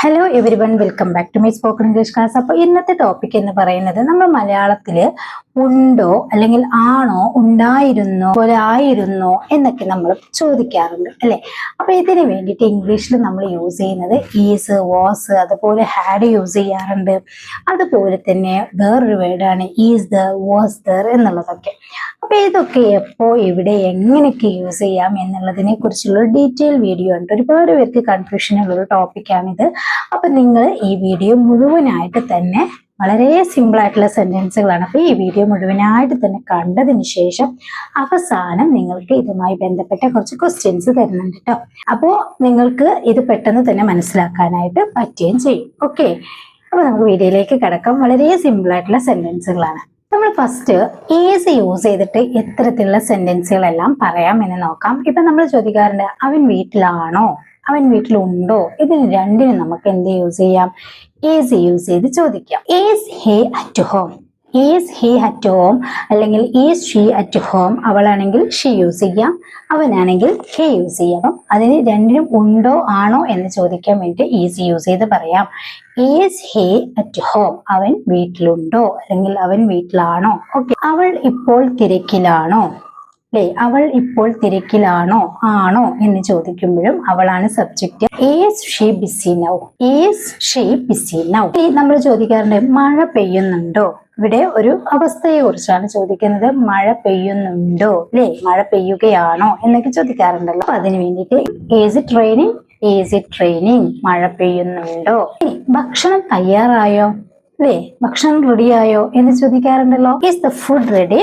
Hello everyone, welcome back to my spoken English class. അപ്പോൾ ഇന്നത്തെ topic എന്ന് പറയുന്നത് നമ്മൾ മലയാളത്തിൽ ഉണ്ടോ അല്ലെങ്കിൽ ആണോ, ഉണ്ടായിരുന്നോ, പോലെ ആയിരുന്നോ എന്നൊക്കെ നമ്മൾ ചോദിക്കാറുണ്ട് അല്ലെ. അപ്പൊ ഇതിന് വേണ്ടിയിട്ട് ഇംഗ്ലീഷിൽ നമ്മൾ യൂസ് ചെയ്യുന്നത് ഈസ്, വാസ്, അതുപോലെ ഹാഡ് യൂസ് ചെയ്യാറുണ്ട്. അതുപോലെ തന്നെ വേറൊരു വേർഡാണ് ഈസ് ദർ, വാസ് ദർ എന്നുള്ളതൊക്കെ. അപ്പൊ ഇതൊക്കെ എപ്പോ, എവിടെ, എങ്ങനെയൊക്കെ യൂസ് ചെയ്യാം എന്നുള്ളതിനെ കുറിച്ചുള്ള ഡീറ്റെയിൽ വീഡിയോ ഉണ്ട്. ഒരുപാട് പേർക്ക് കൺഫ്യൂഷൻ ഉള്ള ഒരു ടോപ്പിക്കാണിത്. അപ്പൊ നിങ്ങൾ ഈ വീഡിയോ മുഴുവനായിട്ട് തന്നെ, വളരെ സിമ്പിൾ ആയിട്ടുള്ള സെന്റൻസുകളാണ്, അപ്പൊ ഈ വീഡിയോ മുഴുവനായിട്ട് തന്നെ കണ്ടതിന് ശേഷം അവസാനം നിങ്ങൾക്ക് ഇതുമായി ബന്ധപ്പെട്ട കുറച്ച് ക്വസ്റ്റ്യൻസ് തരുന്നുണ്ട് കേട്ടോ. അപ്പോ നിങ്ങൾക്ക് ഇത് പെട്ടെന്ന് തന്നെ മനസ്സിലാക്കാനായിട്ട് പറ്റുകയും ചെയ്യും. ഓക്കെ, അപ്പൊ നമുക്ക് വീഡിയോയിലേക്ക് കിടക്കാം. വളരെ സിമ്പിൾ ആയിട്ടുള്ള സെന്റൻസുകളാണ്. നമ്മൾ ഫസ്റ്റ് ഈസ് യൂസ് ചെയ്തിട്ട് എത്തരത്തിലുള്ള സെന്റൻസുകളെല്ലാം പറയാം എന്ന് നോക്കാം. ഇപ്പൊ നമ്മൾ ചോദിക്കാറുണ്ട്, അവൻ വീട്ടിലാണോ, അവൻ വീട്ടിലുണ്ടോ. ഇതിന് രണ്ടിനും നമുക്ക് എന്ത് യൂസ് ചെയ്യാം? ഈസ് യൂസ് ചെയ്ത് ചോദിക്കാം. Is he at home, is he at home, അല്ലെങ്കിൽ ഈസ് ഷീ അറ്റ് ഹോം. അവളാണെങ്കിൽ ഷീ യൂസ് ചെയ്യാം, അവനാണെങ്കിൽ ഹി യൂസ് ചെയ്യാം. അപ്പം അതിന് രണ്ടിനും ഉണ്ടോ ആണോ എന്ന് ചോദിക്കാൻ വേണ്ടി ഈസ് യൂസ് ചെയ്ത് പറയാം. ഈസ് ഹി അറ്റ് ഹോം, അവൻ വീട്ടിലുണ്ടോ അല്ലെങ്കിൽ അവൻ വീട്ടിലാണോ. ഓക്കെ, അവൾ ഇപ്പോൾ തിരക്കിലാണോ, അല്ലെ, അവൾ ഇപ്പോൾ തിരക്കിലാണോ, ആണോ എന്ന് ചോദിക്കുമ്പോഴും അവളാണ് subject. Is she busy now, is she busy now. നമ്മൾ ചോദിക്കാറുണ്ട്, മഴ പെയ്യുന്നുണ്ടോ. ഇവിടെ ഒരു അവസ്ഥയെ കുറിച്ചാണ് ചോദിക്കുന്നത്. മഴ പെയ്യുന്നുണ്ടോ, അല്ലെ, മഴ പെയ്യുകയാണോ എന്നൊക്കെ ചോദിക്കാറുണ്ടല്ലോ. അപ്പൊ അതിന് വേണ്ടിയിട്ട് is it raining, is it raining, മഴ പെയ്യുന്നുണ്ടോ. ഭക്ഷണം തയ്യാറായോ, അല്ലെ, ഭക്ഷണം റെഡിയായോ എന്ന് ചോദിക്കാറുണ്ടല്ലോ. Is the food ready,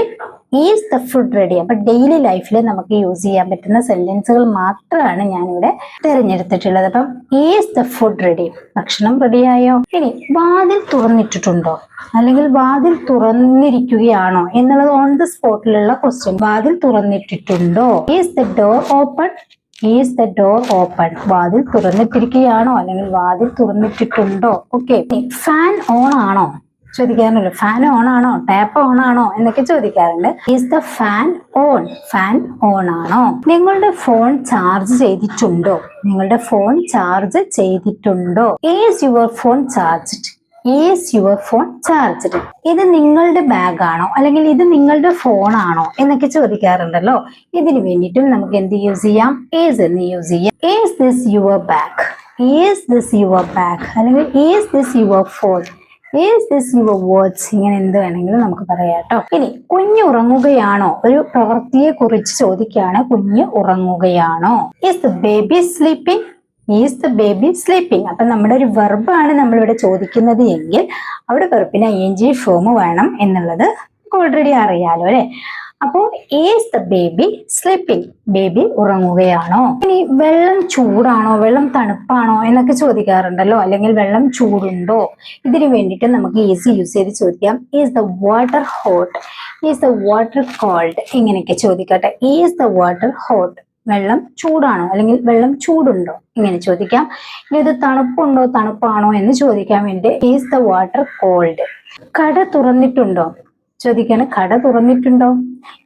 is the food ready. അപ്പൊ ഡെയിലി ലൈഫിൽ നമുക്ക് യൂസ് ചെയ്യാൻ പറ്റുന്ന സെന്റൻസുകൾ മാത്രമാണ് ഞാനിവിടെ തിരഞ്ഞെടുത്തിട്ടുള്ളത്. അപ്പം ഈസ് ദ ഫുഡ് റെഡി, ഭക്ഷണം റെഡിയായോ. ഇനി വാതിൽ തുറന്നിട്ടിട്ടുണ്ടോ അല്ലെങ്കിൽ വാതിൽ തുറന്നിരിക്കുകയാണോ എന്നുള്ളത് ഓൺ ദ സ്പോട്ടിലുള്ള ക്വസ്റ്റ്യൻ. വാതിൽ തുറന്നിട്ടിട്ടുണ്ടോ. Is the door open, is the door open, വാതിൽ തുറന്നിട്ടിരിക്കുകയാണോ അല്ലെങ്കിൽ വാതിൽ തുറന്നിട്ടിട്ടുണ്ടോ. ഓക്കെ, ഫാൻ ഓൺ ആണോ ചോദിക്കാറുണ്ടല്ലോ. ഫാൻ ഓൺ ആണോ, ടാപ്പ് ഓൺ ആണോ എന്നൊക്കെ ചോദിക്കാറുണ്ട്. Is the fan on, fan on ആണോ. നിങ്ങളുടെ ഫോൺ ചാർജ് ചെയ്തിട്ടുണ്ടോ, നിങ്ങളുടെ ഫോൺ ചാർജ് ചെയ്തിട്ടുണ്ടോ. Is your phone charged, is your phone charged. ഇത് നിങ്ങളുടെ ബാഗ് ആണോ അല്ലെങ്കിൽ ഇത് നിങ്ങളുടെ ഫോൺ ആണോ എന്നൊക്കെ ചോദിക്കാറുണ്ടല്ലോ. ഇതിന് വേണ്ടിയിട്ടും നമുക്ക് എന്ത് യൂസ് ചെയ്യാം? ഈസ് എന്ന് യൂസ് ചെയ്യാം. Is this your bag, is this your bag, അല്ലെങ്കിൽ is this your phone, is this your watch. ഇങ്ങനെ എന്ത് വേണമെങ്കിലും നമുക്ക് പറയാം കേട്ടോ. ഇനി കുഞ്ഞ് ഉറങ്ങുകയാണോ, ഒരു പ്രവൃത്തിയെ കുറിച്ച് ചോദിക്കുകയാണ്. കുഞ്ഞ് ഉറങ്ങുകയാണോ. Is the baby sleeping, is the baby sleeping. അപ്പൊ നമ്മുടെ ഒരു വെർബാണ് നമ്മളിവിടെ ചോദിക്കുന്നത് എങ്കിൽ അവിടെ വെർബിന് ing ഫോം വേണം എന്നുള്ളത് ഓൾറെഡി അറിയാലോ അല്ലെ. അപ്പോ is the baby sleeping, baby ഉറങ്ങുകയാണോ. ഇനി വെള്ളം ചൂടാണോ, വെള്ളം തണുപ്പാണോ എന്നൊക്കെ ചോദിക്കാറുണ്ടല്ലോ, അല്ലെങ്കിൽ വെള്ളം ചൂടുണ്ടോ. ഇതിനു വേണ്ടിയിട്ട് നമുക്ക് ഈസി യൂസ് ചെയ്ത് ചോദിക്കാം. Is the water hot, is the water cold. ഇങ്ങനെയൊക്കെ ചോദിക്കട്ടെ. ഈസ് ദ വാട്ടർ ഹോട്ട്, വെള്ളം ചൂടാണോ അല്ലെങ്കിൽ വെള്ളം ചൂടുണ്ടോ ഇങ്ങനെ ചോദിക്കാം. ഇനി ഇത് തണുപ്പുണ്ടോ, തണുപ്പാണോ എന്ന് ചോദിക്കാൻ വേണ്ടി ഈസ് ദ വാട്ടർ കോൾഡ്. കട തുറന്നിട്ടുണ്ടോ ചോദിക്കാണ്. കട തുറന്നിട്ടുണ്ടോ.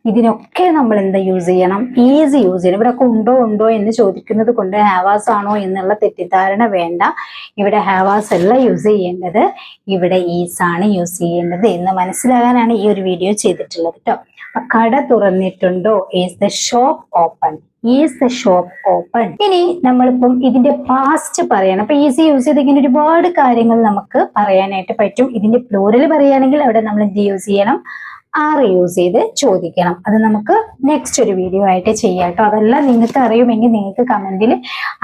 ഇതിനൊക്കെ നമ്മൾ എന്താ യൂസ് ചെയ്യണം? ഈസ് യൂസ് ചെയ്യണം. ഇവിടെ ഉണ്ടോ ഉണ്ടോ എന്ന് ചോദിക്കുന്നത് കൊണ്ട് ഹാവാസ് ആണോ എന്നുള്ള തെറ്റിദ്ധാരണ വേണ്ട. ഇവിടെ ഹാവാസ് അല്ല യൂസ് ചെയ്യേണ്ടത്, ഇവിടെ ഈസ് ആണ് യൂസ് ചെയ്യേണ്ടത് എന്ന് മനസ്സിലാകാനാണ് ഈ ഒരു വീഡിയോ ചെയ്തിട്ടുള്ളത് കേട്ടോ. കട തുറന്നിട്ടുണ്ടോ. Is the shop open, is the shop open. ഇനി നമ്മളിപ്പം ഇതിന്റെ പാസ്റ്റ് പറയണം. അപ്പൊ ഈസി യൂസ് ചെയ്ത് ഇങ്ങനെ ഒരുപാട് കാര്യങ്ങൾ നമുക്ക് പറയാനായിട്ട് പറ്റും. ഇതിന്റെ പ്ലൂറൽ പറയുകയാണെങ്കിൽ അവിടെ നമ്മൾ എന്ത് യൂസ് ചെയ്യണം? ആർ യൂസ് ചെയ്ത് ചോദിക്കണം. അത് നമുക്ക് നെക്സ്റ്റ് ഒരു വീഡിയോ ആയിട്ട് ചെയ്യാം കേട്ടോ. അതെല്ലാം നിങ്ങൾക്ക് അറിയുമെങ്കിൽ നിങ്ങൾക്ക് കമന്റിൽ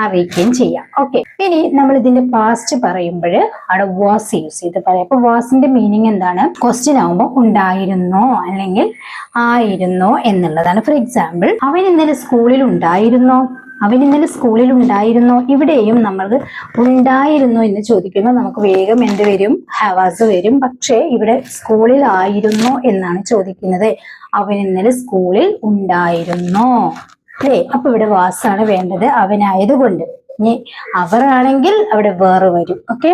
അറിയിക്കുകയും ചെയ്യാം. ഓക്കെ, ഇനി നമ്മൾ ഇതിന്റെ പാസ്റ്റ് പറയുമ്പോൾ അവിടെ വാസ് യൂസ് ചെയ്ത് പറയാം. അപ്പൊ വാസിന്റെ മീനിങ് എന്താണ്? ക്വസ്റ്റ്യൻ ആവുമ്പോൾ ഉണ്ടായിരുന്നോ അല്ലെങ്കിൽ ആയിരുന്നോ എന്നുള്ളതാണ്. ഫോർ എക്സാമ്പിൾ, അവൻ ഇന്നലെ സ്കൂളിൽ ഉണ്ടായിരുന്നോ, അവൻ ഇന്നലെ സ്കൂളിൽ ഉണ്ടായിരുന്നോ. ഇവിടെയും നമ്മൾ ഉണ്ടായിരുന്നോ എന്ന് ചോദിക്കുമ്പോൾ നമുക്ക് വേഗം എന്ത് വരും? ഹാവാസ് വരും. പക്ഷേ ഇവിടെ സ്കൂളിൽ ആയിരുന്നോ എന്നാണ് ചോദിക്കുന്നത്. അവൻ ഇന്നലെ സ്കൂളിൽ ഉണ്ടായിരുന്നോ, അല്ലേ. അപ്പൊ ഇവിടെ വാസാണ് വേണ്ടത് അവനായതുകൊണ്ട്. ഇനി അവർ ആണെങ്കിൽ അവിടെ വേറെ വരും. ഓക്കെ,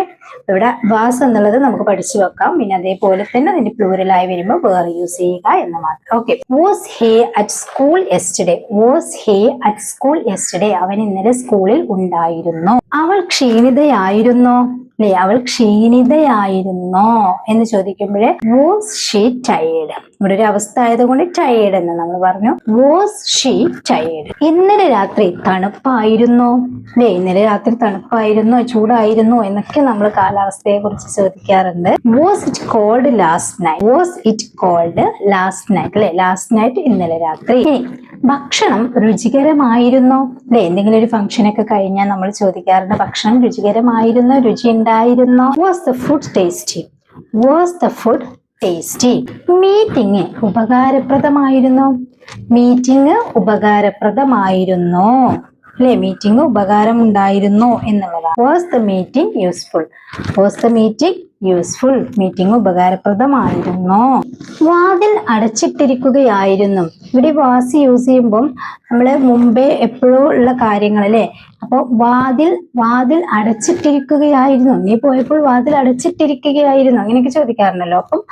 ഇവിടെ വാസ് എന്നുള്ളത് നമുക്ക് പഠിച്ചു വെക്കാം. പിന്നെ അതേപോലെ തന്നെ അതിന്റെ പ്ലൂറലായി വരുമ്പോൾ വേറെ യൂസ് ചെയ്യുക എന്ന് മാത്രം. Okay, was he at school yesterday. Was he at school yesterday. അവൻ ഇന്നലെ സ്കൂളിൽ ഉണ്ടായിരുന്നു. അവൾ ക്ഷീണിതയായിരുന്നോ? അല്ലെ, അവൾ ക്ഷീണിതയായിരുന്നോ എന്ന് ചോദിക്കുമ്പോഴേ വാസ് ഷീ ടയേർഡ്. ഇവിടെ ഒരു അവസ്ഥ ആയതുകൊണ്ട് ടയേർഡ് എന്ന് നമ്മൾ പറഞ്ഞു. Was she tired. ഇന്നലെ രാത്രി തണുപ്പായിരുന്നോ? അല്ലെ, ഇന്നലെ രാത്രി തണുപ്പായിരുന്നോ, ചൂടായിരുന്നോ എന്നൊക്കെ നമ്മൾ കാലാവസ്ഥയെ കുറിച്ച് ചോദിക്കാറുണ്ട്. Was it cold last night. Was it cold last night. അല്ലെ, ലാസ്റ്റ് നൈറ്റ് ഇന്നലെ രാത്രി. ഭക്ഷണം രുചികരമായിരുന്നോ? അല്ലെ, എന്തെങ്കിലും ഒരു ഫംഗ്ഷൻ ഒക്കെ കഴിഞ്ഞാൽ നമ്മൾ ചോദിക്കാറുണ്ട് ഭക്ഷണം രുചികരമായിരുന്നോ, രുചി ഉണ്ടായിരുന്നോ. Was the food tasty. Was the food tasty. Meeting ഉപകാരപ്രദമായിരുന്നോ? മീറ്റിംഗ് ഉപകാരപ്രദമായിരുന്നോ? അല്ലെ, മീറ്റിംഗ് ഉപകാരമുണ്ടായിരുന്നോ എന്നുള്ളതാണ്. Was the meeting useful. Was the meeting useful. Meeting ഉപകാരപ്രദമായിരുന്നോ? വാതിൽ അടച്ചിട്ടിരിക്കുകയായിരുന്നു. ഇവിടെ വാസ് യൂസ് ചെയ്യുമ്പം നമ്മള് മുമ്പേ എപ്പോഴോ ഉള്ള കാര്യങ്ങൾ അല്ലെ. അപ്പൊ വാതിൽ അടച്ചിട്ടിരിക്കുകയായിരുന്നു. നീ പോയപ്പോൾ വാതിൽ അടച്ചിട്ടിരിക്കുകയായിരുന്നു, അങ്ങനെയൊക്കെ ചോദിക്കാറുണ്ടല്ലോ. അപ്പം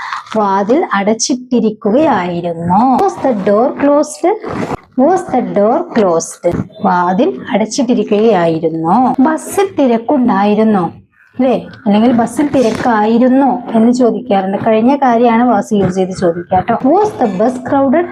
വാതിൽ അടച്ചിട്ടിരിക്കുകയായിരുന്നു. Was the door closed. Was the door closed. വാതിൽ അടച്ചിട്ടിരിക്കുകയായിരുന്നു. ബസ്സിൽ തിരക്കുണ്ടായിരുന്നോ? അല്ലെ, അല്ലെങ്കിൽ ബസ്സിൽ തിരക്കായിരുന്നോ എന്ന് ചോദിക്കാറുണ്ട്. കഴിഞ്ഞ കാര്യമാണ് വാസ് യൂസ് ചെയ്ത് ചോദിക്കാട്ടോ. Was the bus crowded.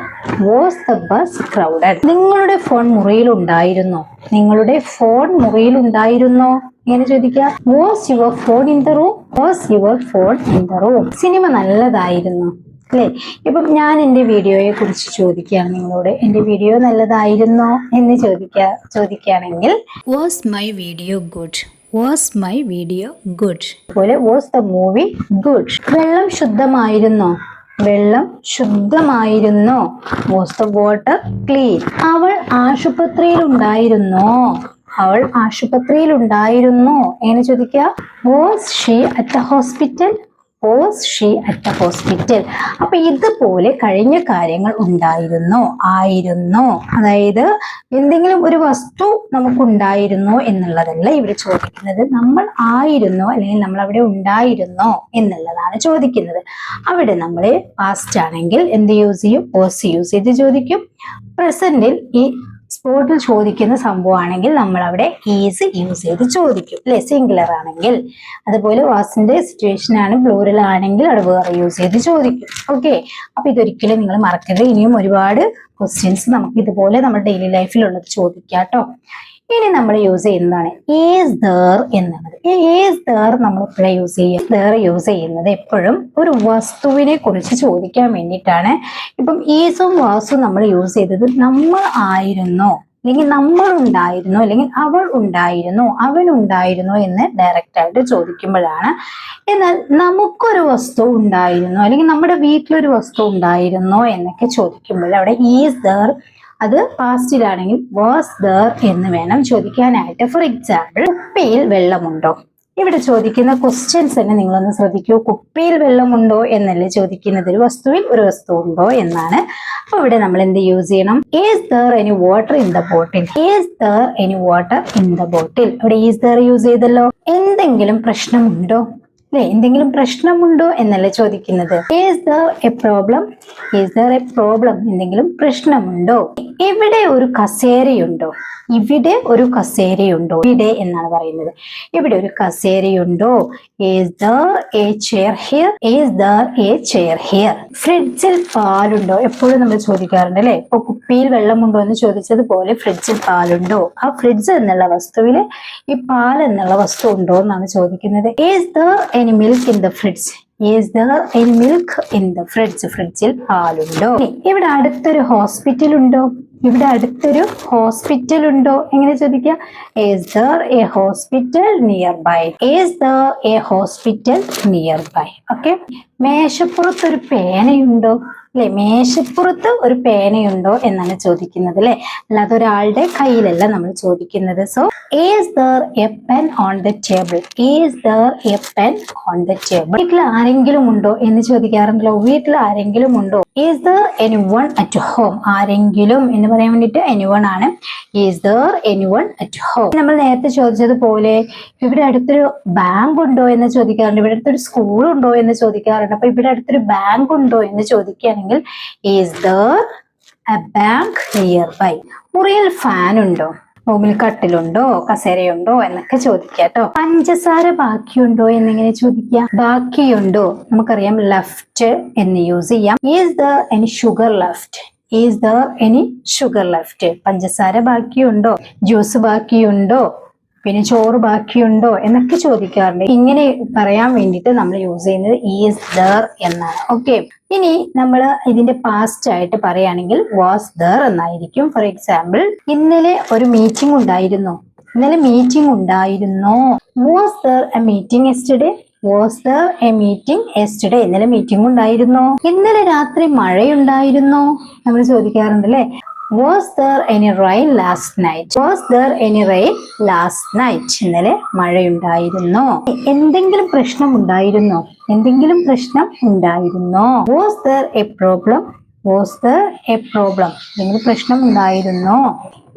Was the bus crowded. നിങ്ങളുടെ ഫോൺ മുറിയിലുണ്ടായിരുന്നോ? നിങ്ങളുടെ ഫോൺ മുറിയിലുണ്ടായിരുന്നോ ഇങ്ങനെ ചോദിക്കുക. Was your phone in the room. Was your phone in the room. Cinema നല്ലതായിരുന്നു. അല്ലെ, ഇപ്പം ഞാൻ എൻ്റെ വീഡിയോയെ കുറിച്ച് ചോദിക്കുകയാണ് നിങ്ങളോട്. എൻ്റെ വീഡിയോ നല്ലതായിരുന്നോ എന്ന് ചോദിക്കുകയാണെങ്കിൽ was my video good. Was my video good. അതുപോലെ വാസ് ദ മൂവി ഗുഡ്. വെള്ളം ശുദ്ധമായിരുന്നോ? വെള്ളം ശുദ്ധമായിരുന്നോ? Was the water clean. അവൾ ആശുപത്രിയിൽ ഉണ്ടായിരുന്നോ? അവൾ ആശുപത്രിയിൽ ഉണ്ടായിരുന്നോ എന്ന് ചോദിക്കുക. Was she at the hospital. Was she at the hospital. അപ്പൊ ഇതുപോലെ കഴിഞ്ഞ കാര്യങ്ങൾ ഉണ്ടായിരുന്നോ, ആയിരുന്നോ, അതായത് എന്തെങ്കിലും ഒരു വസ്തു നമുക്കുണ്ടായിരുന്നോ എന്നുള്ളതല്ല ഇവിടെ ചോദിക്കുന്നത്. നമ്മൾ ആയിരുന്നോ അല്ലെങ്കിൽ നമ്മൾ അവിടെ ഉണ്ടായിരുന്നോ എന്നുള്ളതാണ് ചോദിക്കുന്നത്. അവിടെ നമ്മൾ പാസ്റ്റ് ആണെങ്കിൽ എന്ത് യൂസ് ചെയ്യും? വാസ് യൂസ് ചെയ്ത് ചോദിക്കും. പ്രസന്റിൽ ഈ സ്പോട്ടിൽ ചോദിക്കുന്ന സംഭവമാണെങ്കിൽ നമ്മൾ അവിടെ ഈസ് യൂസ് ചെയ്ത് ചോദിക്കും അല്ലെ, സിംഗുലർ ആണെങ്കിൽ. അതുപോലെ വാസിന്റെ സിറ്റുവേഷൻ ആണ്, പ്ലൂറൽ ആണെങ്കിൽ അവിടെ വേറെ യൂസ് ചെയ്ത് ചോദിക്കും. ഓക്കെ, അപ്പൊ ഇതൊരിക്കലും നിങ്ങൾ മറക്കരുത്. ഇനിയും ഒരുപാട് ക്വസ്റ്റ്യൻസ് നമുക്ക് ഇതുപോലെ നമ്മുടെ ഡെയിലി ലൈഫിലുള്ളത് ചോദിക്കാട്ടോ. ഇനി നമ്മൾ യൂസ് ചെയ്യുന്നതാണ് ഈസ് ദർ എന്നുള്ളത്. ഈ ഈസ് ദർ നമ്മൾ എപ്പോഴും യൂസ് ചെയ്യുക? ദർ യൂസ് ചെയ്യുന്നത് എപ്പോഴും ഒരു വസ്തുവിനെ കുറിച്ച് ചോദിക്കാൻ വേണ്ടിയിട്ടാണ്. ഇപ്പം ഈസും വാസും നമ്മൾ യൂസ് ചെയ്തത് നമ്മൾ ആയിരുന്നോ, അല്ലെങ്കിൽ നമ്മൾ ഉണ്ടായിരുന്നോ, അല്ലെങ്കിൽ അവൾ ഉണ്ടായിരുന്നോ, അവൻ ഉണ്ടായിരുന്നോ എന്ന് ഡയറക്റ്റ് ആയിട്ട് ചോദിക്കുമ്പോഴാണ്. എന്നാൽ നമുക്കൊരു വസ്തു ഉണ്ടായിരുന്നോ, അല്ലെങ്കിൽ നമ്മുടെ വീട്ടിലൊരു വസ്തു ഉണ്ടായിരുന്നോ എന്നൊക്കെ ചോദിക്കുമ്പോൾ അവിടെ ഈസ് ദർ, അത് പാസ്റ്റിലാണെങ്കിൽ വാസ് ദർ എന്ന് വേണം ചോദിക്കാനായിട്ട്. ഫോർ എക്സാമ്പിൾ, കുപ്പിയിൽ വെള്ളമുണ്ടോ? ഇവിടെ ചോദിക്കുന്ന ക്വസ്റ്റ്യൻസ് തന്നെ നിങ്ങളൊന്ന് ശ്രദ്ധിക്കൂ. കുപ്പിയിൽ വെള്ളമുണ്ടോ എന്നല്ലേ ചോദിക്കുന്നത്, ഒരു വസ്തുവിൽ ഒരു വസ്തു ഉണ്ടോ എന്നാണ്. അപ്പൊ ഇവിടെ നമ്മൾ എന്ത് യൂസ് ചെയ്യണം? Is there any water in the bottle. Is there any water in the ബോട്ടിൽ. ഇവിടെ ഈസ് ദർ യൂസ് ചെയ്തല്ലോ. എന്തെങ്കിലും പ്രശ്നമുണ്ടോ? അല്ലെ, എന്തെങ്കിലും പ്രശ്നമുണ്ടോ എന്നല്ലേ ചോദിക്കുന്നത്. Is there A problem. Is there A problem. എന്തെങ്കിലും പ്രശ്നമുണ്ടോ? ഇവിടെ ഒരു കസേരയുണ്ടോ? ഇവിടെ ഒരു കസേരയുണ്ടോ? ഇവിടെ എന്നാണ് പറയുന്നത്. ഇവിടെ ഒരു കസേരയുണ്ടോ? Is there a chair here. Is there a chair here. ഫ്രിഡ്ജിൽ പാലുണ്ടോ? എപ്പോഴും നമ്മൾ ചോദിക്കാറുണ്ട് അല്ലെ. ഇപ്പൊ കുപ്പിയിൽ വെള്ളമുണ്ടോ എന്ന് ചോദിച്ചതുപോലെ ഫ്രിഡ്ജിൽ പാലുണ്ടോ? ആ ഫ്രിഡ്ജ് എന്നുള്ള വസ്തുവില് ഈ പാൽ എന്നുള്ള വസ്തു ഉണ്ടോ എന്നാണ് ചോദിക്കുന്നത്. Is there any milk in the fridge. Is there any milk in the fridge. ഫ്രിഡ്ജിൽ പാലുണ്ടോ? ഇവിടെ അടുത്തൊരു ഹോസ്പിറ്റൽ ഉണ്ടോ? ഇവിടെ അടുത്തൊരു ഹോസ്പിറ്റൽ ഉണ്ടോ എങ്ങനെ ചോദിക്കുക? Is there a hospital near by. Is there a hospital near by. Okay, മേശപ്പുറത്തൊരു പേനയുണ്ടോ? അല്ലെ, മേശപ്പുറത്ത് ഒരു പേനയുണ്ടോ എന്നാണ് ചോദിക്കുന്നത് അല്ലെ, അല്ലാതെ ഒരാളുടെ കയ്യിലല്ല നമ്മൾ ചോദിക്കുന്നത്. So is there A pen on the table. Is there A pen on the table. വീട്ടിൽ ആരെങ്കിലും ഉണ്ടോ എന്ന് ചോദിക്കാറുണ്ടല്ലോ. വീട്ടിൽ ആരെങ്കിലും ഉണ്ടോ? Is there anyone at home. ആരെങ്കിലും എന്ന് പറയാൻ വേണ്ടിയിട്ട് anyone ആണ്. Is there anyone at home? നമ്മൾ നേരത്തെ ചോദിച്ചതുപോലെ ഇവിടെ അടുത്തൊരു ബാങ്ക് ഉണ്ടോ എന്ന് ചോദിക്കാറുണ്ട്, ഇവിടെ അടുത്തൊരു സ്കൂൾ ഉണ്ടോ എന്ന് ചോദിക്കാറുണ്ട്. അപ്പൊ ഇവിടെ അടുത്തൊരു ബാങ്ക് ഉണ്ടോ എന്ന് ചോദിക്കുകയാണെങ്കിൽ is there a bank nearby? മുറിയിൽ ഫാൻ ഉണ്ടോ, റൂമിൽ കട്ടിലുണ്ടോ, കസേരയുണ്ടോ എന്നൊക്കെ ചോദിക്കാട്ടോ. പഞ്ചസാര ബാക്കിയുണ്ടോ എന്നിങ്ങനെ ചോദിക്കാം. ബാക്കിയുണ്ടോ, നമുക്കറിയാം ലെഫ്റ്റ് എന്ന് യൂസ് ചെയ്യാം. Is there any sugar left? Is there any sugar left? പഞ്ചസാര ബാക്കിയുണ്ടോ, ജ്യൂസ് ബാക്കിയുണ്ടോ, പിന്നെ ചോറ് ബാക്കിയുണ്ടോ എന്നൊക്കെ ചോദിക്കാറുണ്ട്. ഇങ്ങനെ പറയാൻ വേണ്ടിയിട്ട് നമ്മൾ യൂസ് ചെയ്യുന്നത് ഈസ് ദർ എന്നാണ്. ഓക്കെ, ഇനി നമ്മൾ ഇതിന്റെ പാസ്റ്റ് ആയിട്ട് പറയുകയാണെങ്കിൽ വാസ് ദർ എന്നായിരിക്കും. ഫോർ എക്സാമ്പിൾ, ഇന്നലെ ഒരു മീറ്റിംഗ് ഉണ്ടായിരുന്നു. ഇന്നലെ മീറ്റിംഗ് ഉണ്ടായിരുന്നോ? Was there A meeting yesterday? Was there A meeting yesterday? ഇന്നലെ മീറ്റിംഗ് ഉണ്ടായിരുന്നോ? ഇന്നലെ രാത്രി മഴയുണ്ടായിരുന്നോ? നമ്മൾ ചോദിക്കാറുണ്ട് അല്ലെ. Was there any rain last night? Was there any rain last night? ഇന്നലെ മഴയുണ്ടായിരുന്നോ? എന്തെങ്കിലും പ്രശ്നം ഉണ്ടായിരുന്നോ? എന്തെങ്കിലും പ്രശ്നം ഉണ്ടായിരുന്നോ? Was there a problem? Was there a problem? എന്തെങ്കിലും പ്രശ്നം ഉണ്ടായിരുന്നോ?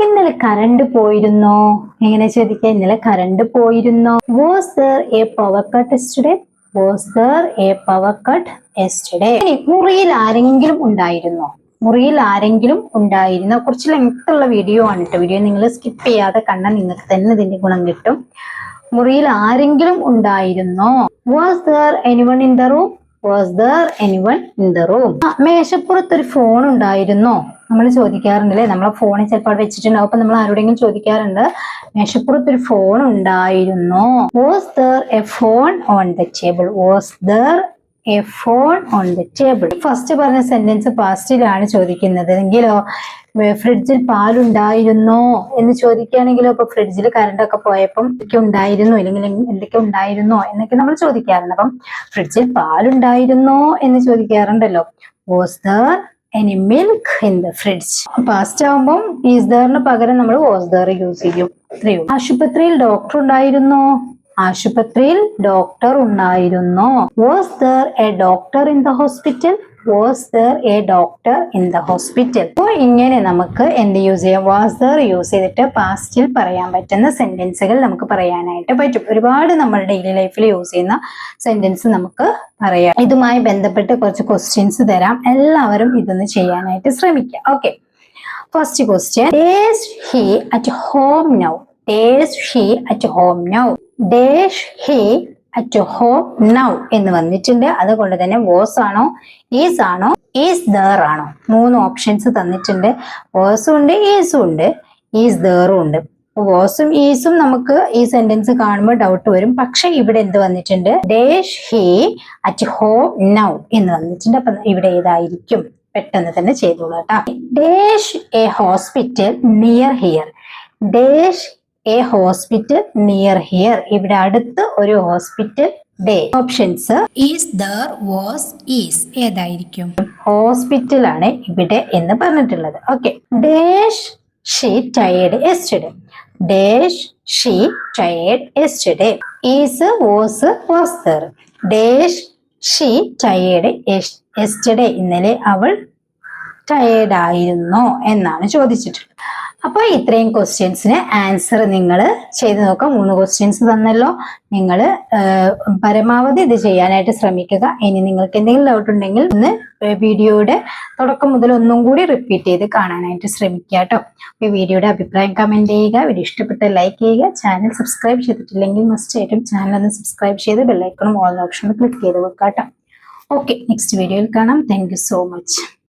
ഇന്നലെ കറണ്ട് പോയിരുന്നോ? എങ്ങനെ ചോദിക്കാം, ഇന്നലെ കറണ്ട് പോയിരുന്നോ? Was there a power cut yesterday? Was there a power cut yesterday? മുറിയിൽ ആരെങ്കിലും ഉണ്ടായിരുന്നോ? മുറിയിൽ ആരെങ്കിലും ഉണ്ടായിരുന്നോ? കുറച്ച് ലെങ്ത് ഉള്ള വീഡിയോ ആണ് കേട്ടോ. വീഡിയോ നിങ്ങൾ സ്കിപ്പ് ചെയ്യാതെ കണ്ടാൽ നിങ്ങൾക്ക് തന്നെ ഇതിന്റെ ഗുണം കിട്ടും. മുറിയിൽ ആരെങ്കിലും ഉണ്ടായിരുന്നോ? Was there anyone in the room? Was there anyone in the room? മേശപ്പുറത്ത് ഒരു ഫോൺ ഉണ്ടായിരുന്നോ? നമ്മൾ ചോദിക്കാറുണ്ട് അല്ലെ. നമ്മളെ ഫോണിൽ ചിലപ്പോൾ വെച്ചിട്ടുണ്ടാവും. അപ്പൊ നമ്മൾ ആരോടെങ്കിലും ചോദിക്കാറുണ്ട്, മേശപ്പുറത്ത് ഒരു ഫോൺ ഉണ്ടായിരുന്നോ? Was there A phone on the table? Was there A phone on the table? First പറഞ്ഞ സെന്റൻസ് പാസ്റ്റിലാണ് ചോദിക്കുന്നത് എങ്കിലോ, ഫ്രിഡ്ജിൽ പാലുണ്ടായിരുന്നോ എന്ന് ചോദിക്കുകയാണെങ്കിലോ, ഇപ്പൊ ഫ്രിഡ്ജിൽ കറണ്ട് ഒക്കെ പോയപ്പം എന്തൊക്കെ ഉണ്ടായിരുന്നു, അല്ലെങ്കിൽ എന്തൊക്കെ ഉണ്ടായിരുന്നോ എന്നൊക്കെ നമ്മൾ ചോദിക്കാറുണ്ട്. അപ്പം ഫ്രിഡ്ജിൽ പാലുണ്ടായിരുന്നോ എന്ന് ചോദിക്കാറുണ്ടല്ലോ. Was there any milk in the fridge? Past ആവുമ്പം ഈസ് ദറിന് പകരം നമ്മൾ വാസ് ദർ യൂസ് ചെയ്യും. അത്രയും. ആശുപത്രിയിൽ ഡോക്ടർ ഉണ്ടായിരുന്നോ? ആശുപത്രിയിൽ ഡോക്ടർ ഉണ്ടായിരുന്നോ? Was there A doctor in the hospital? Was there A doctor in the hospital? അപ്പോൾ ഇങ്ങനെ നമുക്ക് എന്ത് യൂസ് ചെയ്യാം, വാസ് ദർ യൂസ് ചെയ്തിട്ട് പാസ്റ്റിൽ പറയാൻ പറ്റുന്ന സെന്റൻസുകൾ നമുക്ക് പറയാനായിട്ട് പറ്റും. ഒരുപാട് നമ്മൾ ഡെയിലി ലൈഫിൽ യൂസ് ചെയ്യുന്ന സെന്റൻസ് നമുക്ക് പറയാം. ഇതുമായി ബന്ധപ്പെട്ട് കുറച്ച് ക്വസ്റ്റ്യൻസ് തരാം, എല്ലാവരും ഇതൊന്ന് ചെയ്യാനായിട്ട് ശ്രമിക്കുക. Okay, first question, is he at home now? Is he at home now? Dash he at home now എന്ന് വന്നിട്ടുണ്ട്. അതുകൊണ്ട് തന്നെ വാസ് ആണോ, ഈസ് ആണോ, ഈസ് ദർ ആണോ? 3 ഓപ്ഷൻസ് തന്നിട്ടുണ്ട്. വാസും ഉണ്ട്, ഈസും ഉണ്ട്, ഈസ് ദറും ഉണ്ട്. വാസും ഈസും നമുക്ക് ഈ സെന്റൻസ് കാണുമ്പോൾ ഡൗട്ട് വരും. പക്ഷെ ഇവിടെ എന്ത് വന്നിട്ടുണ്ട്, dash he at home now എന്ന് വന്നിട്ടുണ്ട്. അപ്പൊ ഇവിടെ ഏതായിരിക്കും? പെട്ടെന്ന് തന്നെ ചെയ്തോളൂ കേട്ടോ. Dash A hospital near here? Dash A hospital near here? ഇവിടെ അടുത്ത് ഒരു hospital. Day. Options is there, was, is. ഏതായിരിക്കും? ഹോസ്പിറ്റൽ ആണ് ഇവിടെ എന്ന് പറഞ്ഞിട്ടുള്ളത്. Okay, dash she tired yesterday? Dash she tired yesterday? Is, was, was there? Dash she tired yesterday? ഇന്നലെ അവൾ ടയേർഡ് ആയിരുന്നോ എന്നാണ് ചോദിച്ചിട്ടുള്ളത്. അപ്പൊ ഇത്രയും ക്വസ്റ്റ്യൻസിന് ആൻസർ നിങ്ങൾ ചെയ്ത് നോക്കാം. 3 ക്വസ്റ്റ്യൻസ് തന്നല്ലോ. നിങ്ങൾ പരമാവധി ഇത് ചെയ്യാനായിട്ട് ശ്രമിക്കുക. ഇനി നിങ്ങൾക്ക് എന്തെങ്കിലും ഡൗട്ട് ഉണ്ടെങ്കിൽ ഒന്ന് വീഡിയോയുടെ തുടക്കം മുതൽ ഒന്നും കൂടി റിപ്പീറ്റ് ചെയ്ത് കാണാനായിട്ട് ശ്രമിക്കുക കേട്ടോ. ഈ വീഡിയോയുടെ അഭിപ്രായം കമന്റ് ചെയ്യുക. വീഡിയോ ഇഷ്ടപ്പെട്ട ലൈക്ക് ചെയ്യുക. ചാനൽ സബ്സ്ക്രൈബ് ചെയ്തിട്ടില്ലെങ്കിൽ മസ്റ്റ് ആയിട്ടും ചാനൽ ഒന്ന് സബ്സ്ക്രൈബ് ചെയ്ത് ബെല്ലൈക്കണും ഓൾ ഓപ്ഷനും ക്ലിക്ക് ചെയ്ത് വെക്കാം കേട്ടോ. ഓക്കെ, നെക്സ്റ്റ് വീഡിയോയിൽ കാണാം. Thank you so much.